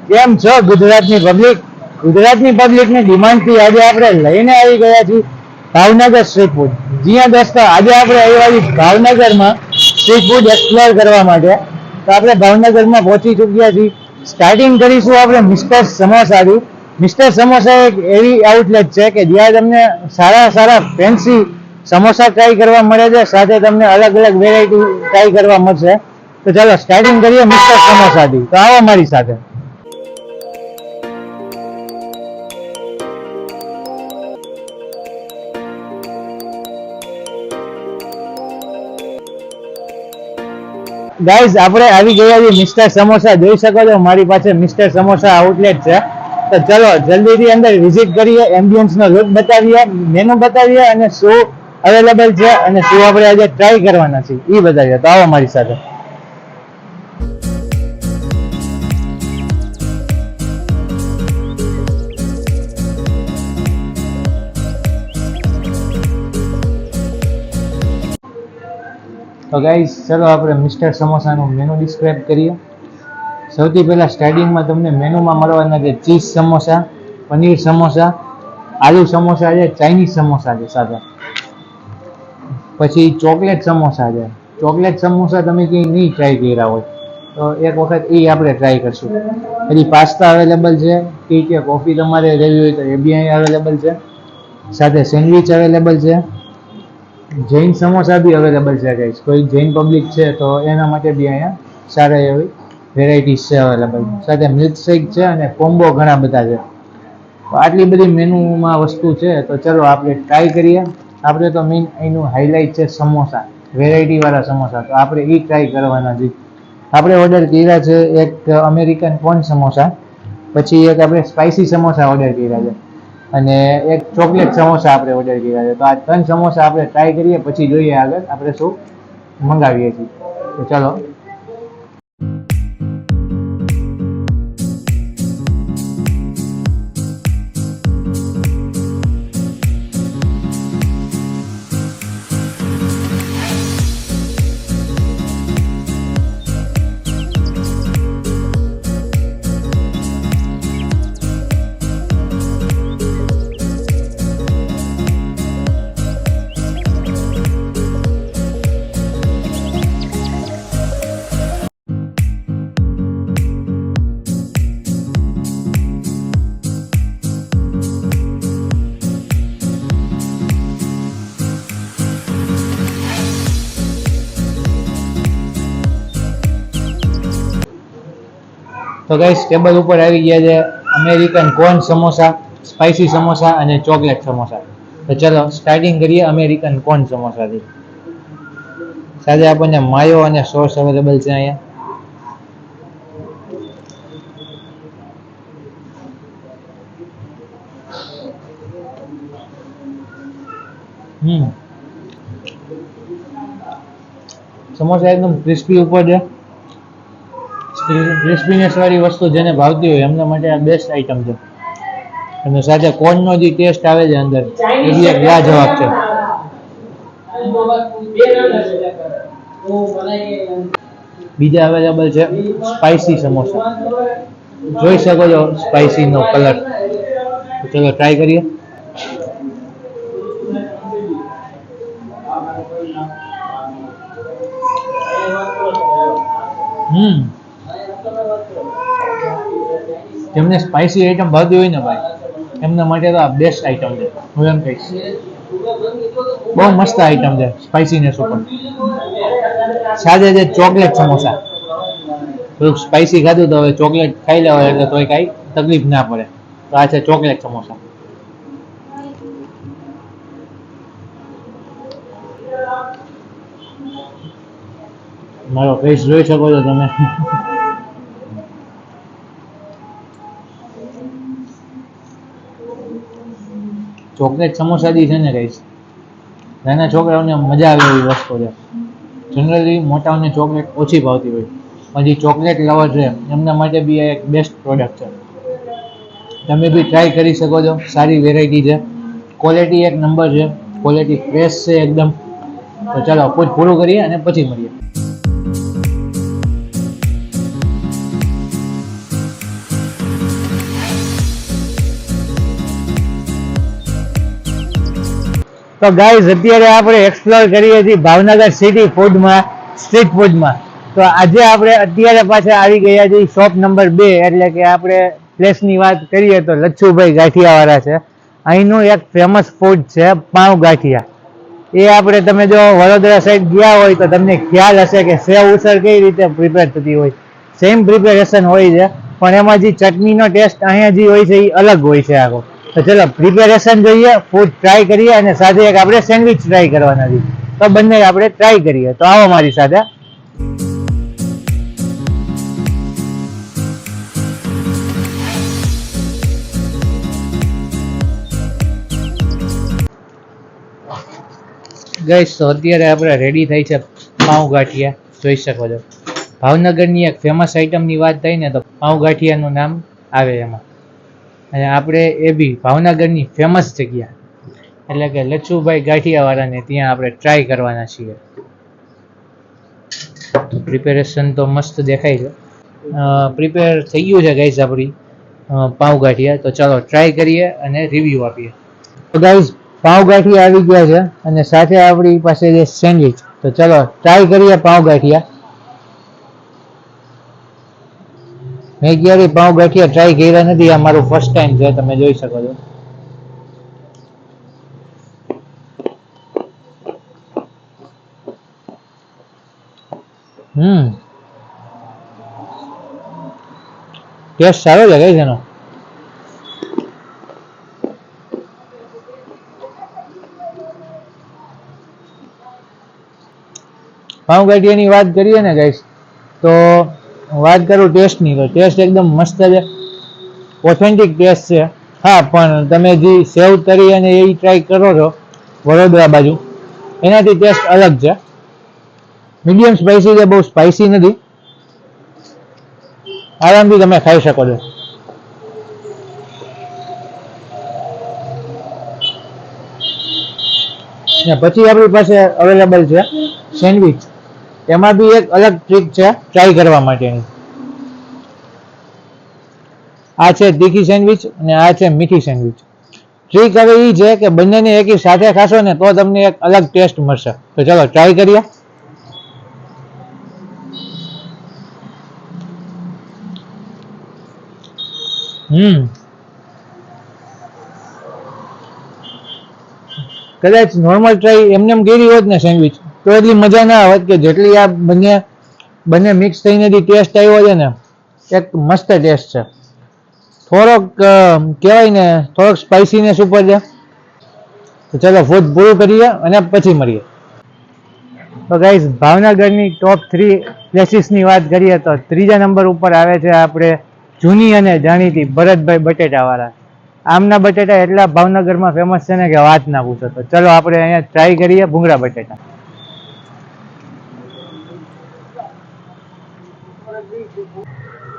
કેમ છો ગુજરાતની પબ્લિક? ગુજરાતની પબ્લિકની ડિમાન્ડથી આજે આપણે લઈને આવી ગયા છીએ ભાવનગર સ્ટ્રીટ ફૂડ. જ્યાં દોસ્તો આજે આપણે આવ્યા છીએ ભાવનગરમાં સ્ટ્રીટ ફૂડ એક્સપ્લોર કરવા માટે. તો આપણે ભાવનગરમાં પહોંચી ચૂક્યા છીએ. સ્ટાર્ટિંગ કરીશું આપણે મિસ્ટર સમોસાથી. મિસ્ટર સમોસા એક એવી આઉટલેટ છે કે જ્યાં તમને સારા સારા ફેન્સી સમોસા ટ્રાય કરવા મળે છે, સાથે તમને અલગ અલગ વેરાયટી ટ્રાય કરવા મળશે. તો ચાલો સ્ટાર્ટિંગ કરીએ મિસ્ટર સમોસાથી. તો આવો મારી સાથે. ગાઈઝ આપણે આવી ગયા છીએ મિસ્ટર સમોસા. જોઈ શકો છો મારી પાસે મિસ્ટર સમોસા આઉટલેટ છે. તો ચલો જલ્દીથી અંદર વિઝિટ કરીએ, એમ્બિયન્સનો લુક બતાવીએ, મેનુ બતાવીએ અને શું અવેલેબલ છે અને શું આપણે આજે ટ્રાય કરવાના છીએ એ બતાવીએ. તો આવો મારી સાથે. તો ગાઈઝ ચલો આપણે મિસ્ટર સમોસાનું મેનુ ડિસ્ક્રાઇબ કરીએ. સૌથી પહેલાં સ્ટાર્ટિંગમાં તમને મેનુમાં મળવાના છે ચીઝ સમોસા, પનીર સમોસા, આલુ સમોસા છે, ચાઇનીઝ સમોસા છે સાથે. પછી ચોકલેટ સમોસા છે. ચોકલેટ સમોસા તમે ક્યાંય નહીં ટ્રાય કર્યા હોય તો એક વખત એ આપણે ટ્રાય કરશું. પછી પાસ્તા અવેલેબલ છે, ટી કે કોફી તમારે લેવી હોય તો એ બી અહીં અવેલેબલ છે. સાથે સેન્ડવિચ અવેલેબલ છે. જૈન સમોસા બી અવેલેબલ છે ગાઈસ. કોઈ જૈન પબ્લિક છે તો એના માટે બી અહીંયા સારા એવી વેરાયટીઝ છે અવેલેબલ. સાથે મિલ્કશેક છે અને કોમ્બો ઘણા બધા છે. તો આટલી બધી મેનુમાં વસ્તુ છે તો ચલો આપણે ટ્રાય કરીએ. આપણે તો મેઇન એનું હાઇલાઇટ છે સમોસા, વેરાયટીવાળા સમોસા. તો આપણે એ ટ્રાય કરવાના છે. આપણે ઓર્ડર કર્યા છે એક અમેરિકન કોર્ન સમોસા, પછી એક આપણે સ્પાઇસી સમોસા ઓર્ડર કર્યા છે અને એક ચોકલેટ સમોસા આપણે ઓર્ડર કર્યા છે. તો આ 3 સમોસા આપણે ટ્રાય કરીએ, પછી જોઈએ આગળ આપણે શું મંગાવીએ છીએ. તો ચલો. તો ગાઈસ ટેબલ ઉપર આવી ગયા છે American corn samosa, spicy samosa અને ચોકલેટ સમોસા. તો ચલો સ્ટાર્ટિંગ કરીએ અમેરિકન કોર્ન સમોસાથી. સાથે આપણને માયો અને સોસ અવેલેબલ છે અહીંયા. સમોસા એકદમ ક્રિસ્પી ઉપર છે. ક્રિસ્પીનેસ વાળી વસ્તુ જેને ભાવતી હોય એમના માટે આ બેસ્ટ આઈટમ છે. અને સાથે કોર્નનો જે ટેસ્ટ આવે છે અંદર એ બી એક લાજવાબ છે. બીજા અવેલેબલ છે સ્પાઇસી સમોસા. જોઈ શકો છો સ્પાઇસી નો કલર. ચલો ટ્રાય કરીએ. જેમને સ્પાઇસી આઈટમ ભાવતી હોય ને ભાઈ એમના માટે તો આ બેસ્ટ આઈટમ છે. હું એમ કહીશ બહુ મસ્ત આઈટમ છે સ્પાઇસીનેસ ઉપર. સાથે છે ચોકલેટ સમોસા. થોડુંક સ્પાઇસી ખાધું તો હવે ચોકલેટ ખાઈ લેવાય એટલે તોય કાંઈ તકલીફ ના પડે. તો આ છે ચોકલેટ સમોસા. મારો ફેસ જોઈ શકો છો તમે. ચોકલેટ સમોસા જે છે ને ગાઈસ, નાના છોકરાઓને મજા આવે એવી વસ્તુ છે. જનરલી મોટાઓને ચોકલેટ ઓછી ભાવતી હોય, પણ જે ચોકલેટ લવર છે એમના માટે બી આ એક બેસ્ટ પ્રોડક્ટ છે. તમે બી ટ્રાય કરી શકો છો. સારી વેરાયટી છે, ક્વોલિટી એક નંબર છે, ક્વોલિટી ફ્રેશ છે એકદમ. તો ચાલો પૂરું કરીએ અને પછી મળીએ. તો ગાઈઝ અત્યારે આપણે એક્સપ્લોર કરીએ છીએ ભાવનગર સિટી ફૂડમાં, સ્ટ્રીટ ફૂડમાં. તો આજે આપણે અત્યારે પાછા આવી ગયા છીએ શોપ નંબર 2, એટલે કે આપણે પ્લેસની વાત કરીએ તો લચ્છુભાઈ ગાંઠિયાવાળા છે. અહીંનું એક ફેમસ ફૂડ છે પાઉં ગાંઠિયા. એ આપણે તમે જો વડોદરા સાઈડ ગયા હોય તો તમને ખ્યાલ હશે કે સેવ ઉસળ કઈ રીતે પ્રિપેર થતી હોય, સેમ પ્રિપેરેશન હોય છે, પણ એમાં જે ચટણીનો ટેસ્ટ અહીંયા જે હોય છે એ અલગ હોય છે આખો. તો ચલો પ્રિપેરેશન જોઈએ, ફૂડ ટ્રાય કરીએ અને સાથે એક આપણે સેન્ડવિચ ટ્રાય કરવાના છે. તો બંને આપણે ટ્રાય કરીએ. તો આવો મારી સાથે. ગાઈસ તો અત્યારે આપણે રેડી થઈ છે પાઉં ગાંઠિયા. જોઈ શકો છો ભાવનગરની એક ફેમસ આઈટમની વાત થઈ ને તો પાઉં ગાંઠિયાનું નામ આવે એમાં. અને આપણે એ બી ભાવનગરની ફેમસ જગ્યા એટલે કે લચ્છુભાઈ ગાંઠિયાવાળાને ત્યાં આપણે ટ્રાય કરવાના છીએ. પ્રિપેરેશન તો મસ્ત દેખાય છે. પ્રિપેર થઈ ગયું છે ગાઈસ આપણી પાઉં ગાંઠિયા. તો ચાલો ટ્રાય કરીએ અને રિવ્યુ આપીએ. તો ગાઈસ પાઉં ગાંઠિયા આવી ગયા છે અને સાથે આપણી પાસે છે સેન્ડવિચ. તો ચાલો ટ્રાય કરીએ પાઉં ગાંઠિયા. મેં ક્યારે પાઉં ગાંઠિયા ટ્રાય કર્યા નથી, આ મારું ફર્સ્ટ ટાઈમ છે. તમે જોઈ શકો છો. ટેસ્ટ સારો લાગે છે એનો. પાઉં ગાંઠિયાની વાત કરીએ ને ગાઈસ, તો વાત કરું ટેસ્ટની, તો ટેસ્ટ એકદમ મસ્ત છે, ઓથેન્ટિક ટેસ્ટ છે. હા, પણ તમે જે સેવ તરી અને એ ટ્રાય કરો છો વડોદરા બાજુ, એનાથી ટેસ્ટ અલગ છે. મીડિયમ સ્પાઇસી છે, બહુ સ્પાઇસી નથી, આરામથી તમે ખાઈ શકો છો. પછી આપણી પાસે અવેલેબલ છે સેન્ડવિચ. એમાં બી એક અલગ ટ્રીક છે ટ્રાય કરવા માટેની. આ છે તીખી સેન્ડવિચ અને આ છે મીઠી સેન્ડવિચ. ટ્રીક હવે એ છે કે બંનેને એકી સાથે ખાશો ને તો તમને એક અલગ ટેસ્ટ મળશે. તો ચાલો ટ્રાય કરીએ. કદાચ નોર્મલ ટ્રાય એમને એમ કરી હોત ને સેન્ડવિચ, તો એટલી મજા ના આવત કે જેટલી આ બંને મિક્સ થઈને જે ટેસ્ટ આવ્યો છે ને, એક મસ્ત ટેસ્ટ છે. થોડોક કહેવાય ને, થોડોક સ્પાઇસીનેસ ઉપર છે. તો ચાલો ફૂડ પૂરું કરીએ અને પછી મળીએ. તો ગાઈઝ ભાવનગરની ટોપ 3 પ્લેસીસની વાત કરીએ તો ત્રીજા નંબર ઉપર આવે છે આપણે જૂની અને જાણીતી ભરતભાઈ બટેટાવાળા. આમના બટેટા એટલા ભાવનગરમાં ફેમસ છે ને કે વાત ના પૂછો. તો ચલો આપણે અહીંયા ટ્રાય કરીએ ભૂંગળા બટેટા.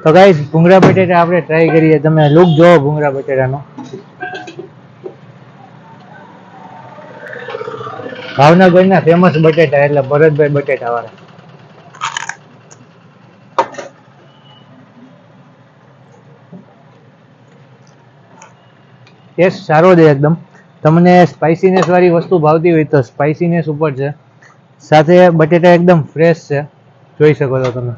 તો ગાઈસ ભૂંગળા બટેટા આપણે ટ્રાય કરીએ. તમે લુક જોવો ભૂંગળા બટેટાનો. ભાવનગરના ફેમસ બટેટા એટલે ભરતભાઈ બટેટાવાળા. ટેસ્ટ સારો છે એકદમ. તમને સ્પાઇસીનેસ વાળી વસ્તુ ભાવતી હોય તો સ્પાઇસીનેસ ઉપર છે. સાથે બટેટા એકદમ ફ્રેશ છે, જોઈ શકો છો તમે.